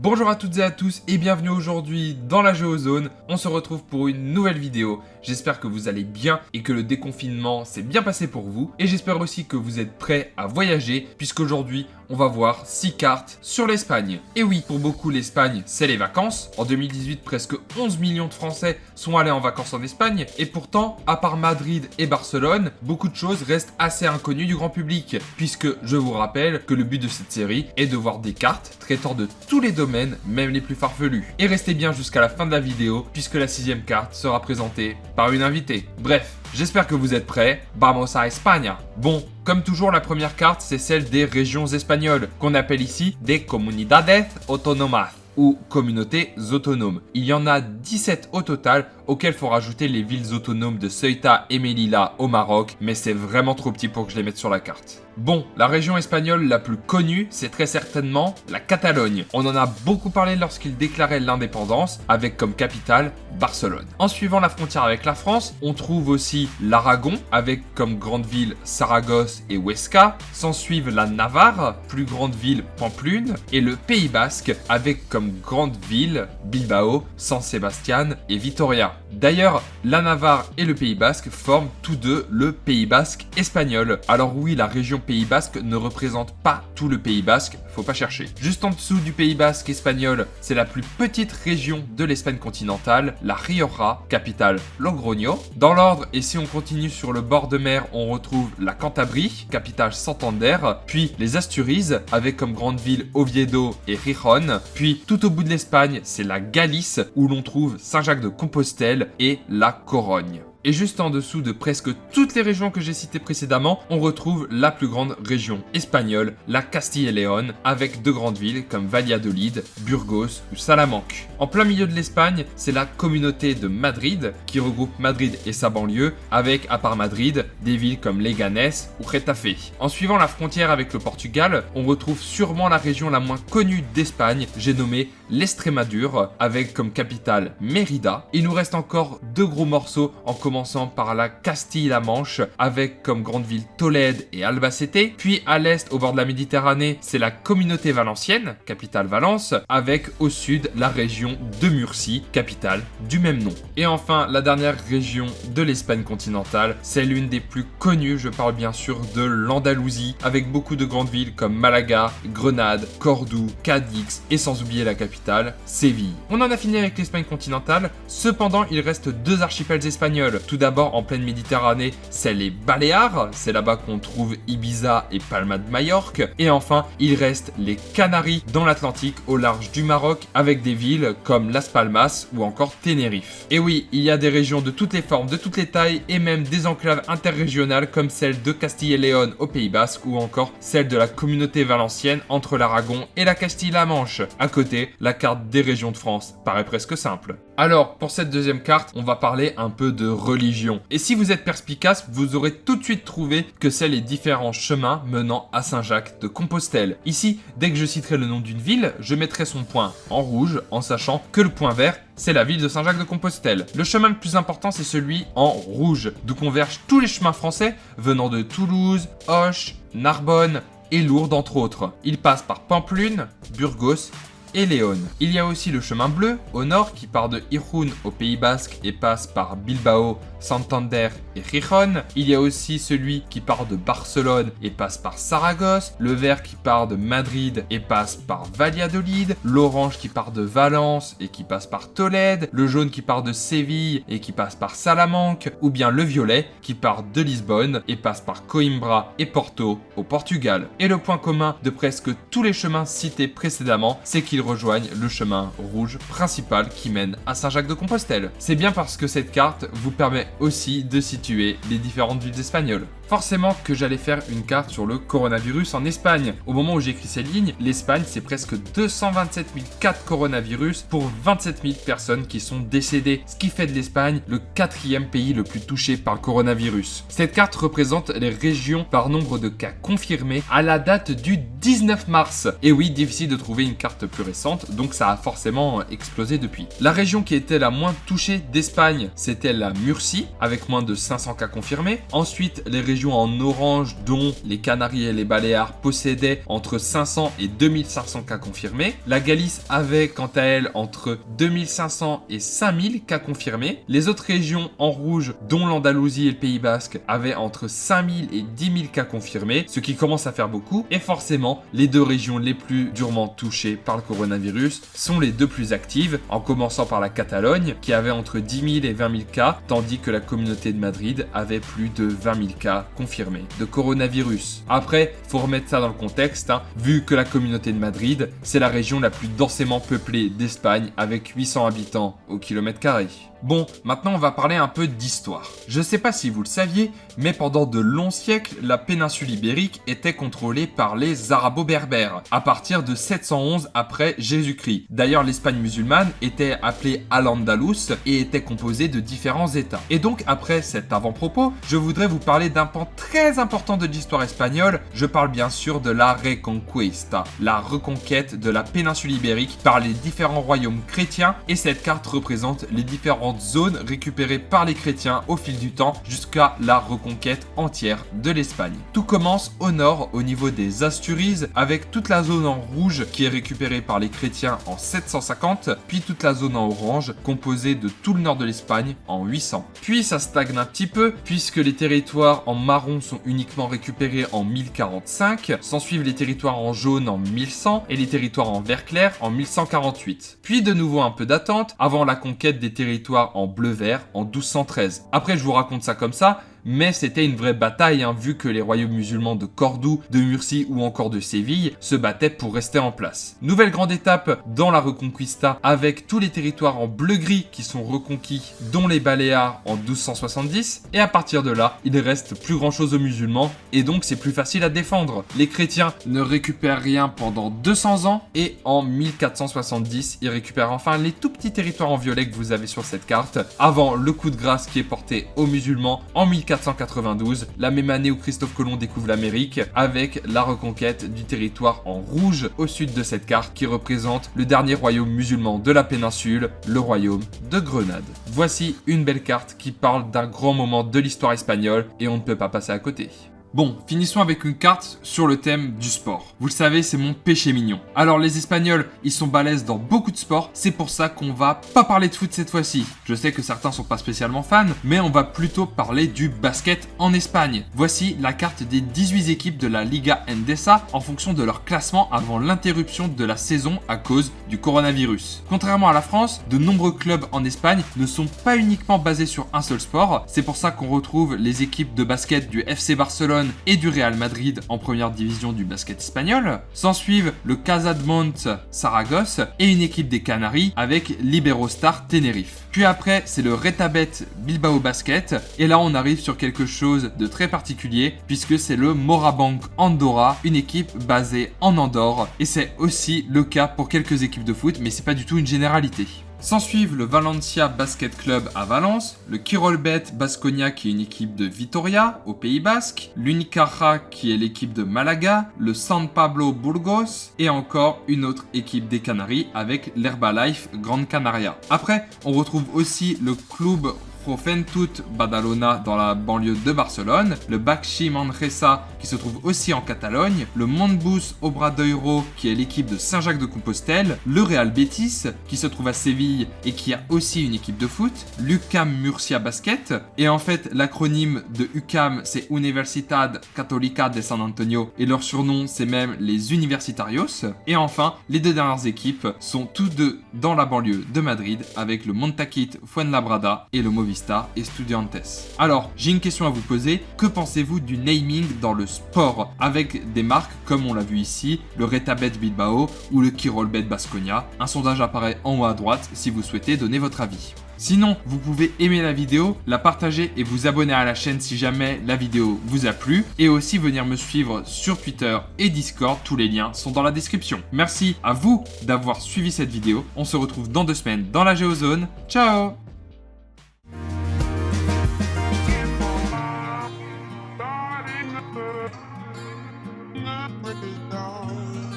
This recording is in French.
Bonjour à toutes et à tous et bienvenue aujourd'hui dans la Géozone. On se retrouve pour une nouvelle vidéo. J'espère que vous allez bien et que le déconfinement s'est bien passé pour vous. Et j'espère aussi que vous êtes prêts à voyager puisqu'aujourd'hui on va voir 6 cartes sur l'Espagne. Et oui, pour beaucoup l'Espagne c'est les vacances. En 2018 presque 11 millions de Français sont allés en vacances en Espagne. Et pourtant, à part Madrid et Barcelone, beaucoup de choses restent assez inconnues du grand public. Puisque je vous rappelle que le but de cette série est de voir des cartes traitant de tous les domaines, même les plus farfelus. Et restez bien jusqu'à la fin de la vidéo, puisque la 6ème carte sera présentée par une invitée. Bref, j'espère que vous êtes prêts. Vamos a España. Bon, comme toujours, la première carte, c'est celle des régions espagnoles, qu'on appelle ici des Comunidades Autónomas, ou communautés autonomes. Il y en a 17 au total, auxquelles faut rajouter les villes autonomes de Ceuta et Melilla au Maroc, mais c'est vraiment trop petit pour que je les mette sur la carte. Bon, la région espagnole la plus connue, c'est très certainement la Catalogne. On en a beaucoup parlé lorsqu'ils déclaraient l'indépendance, avec comme capitale Barcelone. En suivant la frontière avec la France, on trouve aussi l'Aragon, avec comme grande ville Saragosse et Huesca. S'en suivent la Navarre, plus grande ville Pamplune, et le Pays Basque, avec comme grande ville Bilbao, San Sebastián et Vitoria. D'ailleurs, la Navarre et le Pays Basque forment tous deux le Pays Basque espagnol. Alors oui, la région Pays Basque ne représente pas tout le Pays Basque, faut pas chercher. Juste en dessous du Pays Basque espagnol, c'est la plus petite région de l'Espagne continentale, la Rioja, capitale Logroño. Dans l'ordre, et si on continue sur le bord de mer, on retrouve la Cantabrie, capitale Santander, puis les Asturies, avec comme grande ville Oviedo et Gijón, puis tout au bout de l'Espagne, c'est la Galice, où l'on trouve Saint-Jacques-de-Compostelle et la Corogne. Et juste en dessous de presque toutes les régions que j'ai citées précédemment, on retrouve la plus grande région espagnole, la Castille et Léon, avec de grandes villes comme Valladolid, Burgos ou Salamanque. En plein milieu de l'Espagne, c'est la communauté de Madrid, qui regroupe Madrid et sa banlieue, avec, à part Madrid, des villes comme Leganés ou Getafe. En suivant la frontière avec le Portugal, on retrouve sûrement la région la moins connue d'Espagne, j'ai nommé l'Estrémadure, avec comme capitale Mérida. Il nous reste encore deux gros morceaux en commençant par la Castille-La Manche, avec comme grande ville Tolède et Albacete. Puis à l'est, au bord de la Méditerranée, c'est la communauté valencienne, capitale Valence, avec au sud la région de Murcie, capitale du même nom. Et enfin, la dernière région de l'Espagne continentale, c'est l'une des plus connues, je parle bien sûr de l'Andalousie, avec beaucoup de grandes villes comme Malaga, Grenade, Cordoue, Cadix et sans oublier la capitale, Séville. On en a fini avec l'Espagne continentale, cependant il reste deux archipels espagnols. Tout d'abord, en pleine Méditerranée, c'est les Baléares, c'est là-bas qu'on trouve Ibiza et Palma de Majorque. Et enfin, il reste les Canaries dans l'Atlantique au large du Maroc, avec des villes comme Las Palmas ou encore Tenerife. Et oui, il y a des régions de toutes les formes, de toutes les tailles et même des enclaves interrégionales comme celle de Castille et Léon au Pays Basque ou encore celle de la communauté valencienne entre l'Aragon et la Castille-La Manche. À côté, la carte des régions de France paraît presque simple. Alors, pour cette deuxième carte, on va parler un peu de religion. Et si vous êtes perspicace, vous aurez tout de suite trouvé que c'est les différents chemins menant à Saint-Jacques-de-Compostelle. Ici, dès que je citerai le nom d'une ville, je mettrai son point en rouge, en sachant que le point vert, c'est la ville de Saint-Jacques-de-Compostelle. Le chemin le plus important, c'est celui en rouge, d'où convergent tous les chemins français venant de Toulouse, Auch, Narbonne et Lourdes entre autres. Il passe par Pamplune, Burgos et Léon. Il y a aussi le chemin bleu au nord qui part de Irún au Pays Basque et passe par Bilbao, Santander et Gijón. Il y a aussi celui qui part de Barcelone et passe par Saragosse, le vert qui part de Madrid et passe par Valladolid, l'orange qui part de Valence et qui passe par Tolède, le jaune qui part de Séville et qui passe par Salamanque, ou bien le violet qui part de Lisbonne et passe par Coimbra et Porto au Portugal. Et le point commun de presque tous les chemins cités précédemment, c'est qu'ils rejoignent le chemin rouge principal qui mène à Saint-Jacques-de-Compostelle. C'est bien parce que cette carte vous permet aussi de situer les différentes villes espagnoles. Forcément que j'allais faire une carte sur le coronavirus en Espagne. Au moment où j'écris ces lignes, l'Espagne c'est presque 227 000 cas de coronavirus pour 27 000 personnes qui sont décédées, ce qui fait de l'Espagne le 4e pays le plus touché par le coronavirus. Cette carte représente les régions par nombre de cas confirmés à la date du 19 mars. Et oui, difficile de trouver une carte plus récente, donc ça a forcément explosé depuis. La région qui était la moins touchée d'Espagne, c'était la Murcie, avec moins de 500 cas confirmés. Ensuite, les régions régions en orange, dont les Canaries et les Baléares, possédaient entre 500 et 2500 cas confirmés. La Galice avait quant à elle entre 2500 et 5000 cas confirmés. Les autres régions en rouge, dont l'Andalousie et le Pays Basque, avaient entre 5000 et 10 000 cas confirmés, ce qui commence à faire beaucoup. Et forcément, les deux régions les plus durement touchées par le coronavirus sont les deux plus actives, en commençant par la Catalogne, qui avait entre 10 000 et 20 000 cas, tandis que la communauté de Madrid avait plus de 20 000 cas confirmés de coronavirus. Après, faut remettre ça dans le contexte, vu que la communauté de Madrid, c'est la région la plus densément peuplée d'Espagne, avec 800 habitants au kilomètre carré. Bon, maintenant on va parler un peu d'histoire. Je sais pas si vous le saviez, mais pendant de longs siècles, la péninsule ibérique était contrôlée par les Arabo-Berbères, à partir de 711 après Jésus-Christ. D'ailleurs, l'Espagne musulmane était appelée Al-Andalus et était composée de différents états. Et donc, après cet avant-propos, je voudrais vous parler d'un pan très important de l'histoire espagnole. Je parle bien sûr de la Reconquista, la reconquête de la péninsule ibérique par les différents royaumes chrétiens, et cette carte représente les différents zones récupérées par les chrétiens au fil du temps jusqu'à la reconquête entière de l'Espagne. Tout commence au nord au niveau des Asturies avec toute la zone en rouge qui est récupérée par les chrétiens en 750, puis toute la zone en orange composée de tout le nord de l'Espagne en 800. Puis ça stagne un petit peu puisque les territoires en marron sont uniquement récupérés en 1045, s'ensuivent les territoires en jaune en 1100 et les territoires en vert clair en 1148. Puis de nouveau un peu d'attente avant la conquête des territoires en bleu-vert en 1213. Après, je vous raconte ça comme ça, mais c'était une vraie bataille, vu que les royaumes musulmans de Cordoue, de Murcie ou encore de Séville se battaient pour rester en place. Nouvelle grande étape dans la Reconquista avec tous les territoires en bleu-gris qui sont reconquis, dont les Baléares en 1270, et à partir de là, il ne reste plus grand chose aux musulmans et donc c'est plus facile à défendre. Les chrétiens ne récupèrent rien pendant 200 ans et en 1470, ils récupèrent enfin les tout petits territoires en violet que vous avez sur cette carte, avant le coup de grâce qui est porté aux musulmans en 1492, la même année où Christophe Colomb découvre l'Amérique, avec la reconquête du territoire en rouge au sud de cette carte qui représente le dernier royaume musulman de la péninsule, le royaume de Grenade. Voici une belle carte qui parle d'un grand moment de l'histoire espagnole et on ne peut pas passer à côté. Bon, finissons avec une carte sur le thème du sport. Vous le savez, c'est mon péché mignon. Alors les Espagnols, ils sont balèzes dans beaucoup de sports, c'est pour ça qu'on va pas parler de foot cette fois-ci. Je sais que certains sont pas spécialement fans, mais on va plutôt parler du basket en Espagne. Voici la carte des 18 équipes de la Liga Endesa en fonction de leur classement avant l'interruption de la saison à cause du coronavirus. Contrairement à la France, de nombreux clubs en Espagne ne sont pas uniquement basés sur un seul sport, c'est pour ça qu'on retrouve les équipes de basket du FC Barcelone et du Real Madrid en première division du basket espagnol. S'ensuivent le Casademont Saragosse et une équipe des Canaries avec l'Iberostar Tenerife. Puis après, c'est le Retabet Bilbao Basket et là on arrive sur quelque chose de très particulier puisque c'est le Morabanc Andorra, une équipe basée en Andorre et c'est aussi le cas pour quelques équipes de foot mais c'est pas du tout une généralité. S'ensuivent le Valencia Basket Club à Valence, le Quirolbet Baskonia qui est une équipe de Vitoria au Pays Basque, l'Unicaja qui est l'équipe de Malaga, le San Pablo Burgos et encore une autre équipe des Canaries avec l'Herbalife Gran Canaria. Après, on retrouve aussi le Club Joventut Badalona dans la banlieue de Barcelone, le Baxi Manresa qui se trouve aussi en Catalogne, le Montbus Obradoiro qui est l'équipe de Saint-Jacques-de-Compostelle, le Real Betis qui se trouve à Séville et qui a aussi une équipe de foot, l'UCAM Murcia Basket, et en fait l'acronyme de UCAM c'est Universidad Católica de San Antonio et leur surnom c'est même les Universitarios, et enfin les deux dernières équipes sont tous deux dans la banlieue de Madrid avec le Montaquit Fuenlabrada et le Movistar Estudiantes. Alors, j'ai une question à vous poser. Que pensez-vous du naming dans le sport avec des marques comme on l'a vu ici, le Retabet Bilbao ou le Quirolbet Baskonia? Un sondage apparaît en haut à droite si vous souhaitez donner votre avis. Sinon, vous pouvez aimer la vidéo, la partager et vous abonner à la chaîne si jamais la vidéo vous a plu. Et aussi venir me suivre sur Twitter et Discord, tous les liens sont dans la description. Merci à vous d'avoir suivi cette vidéo. On se retrouve dans 2 semaines dans la Géozone. Ciao! Not really long.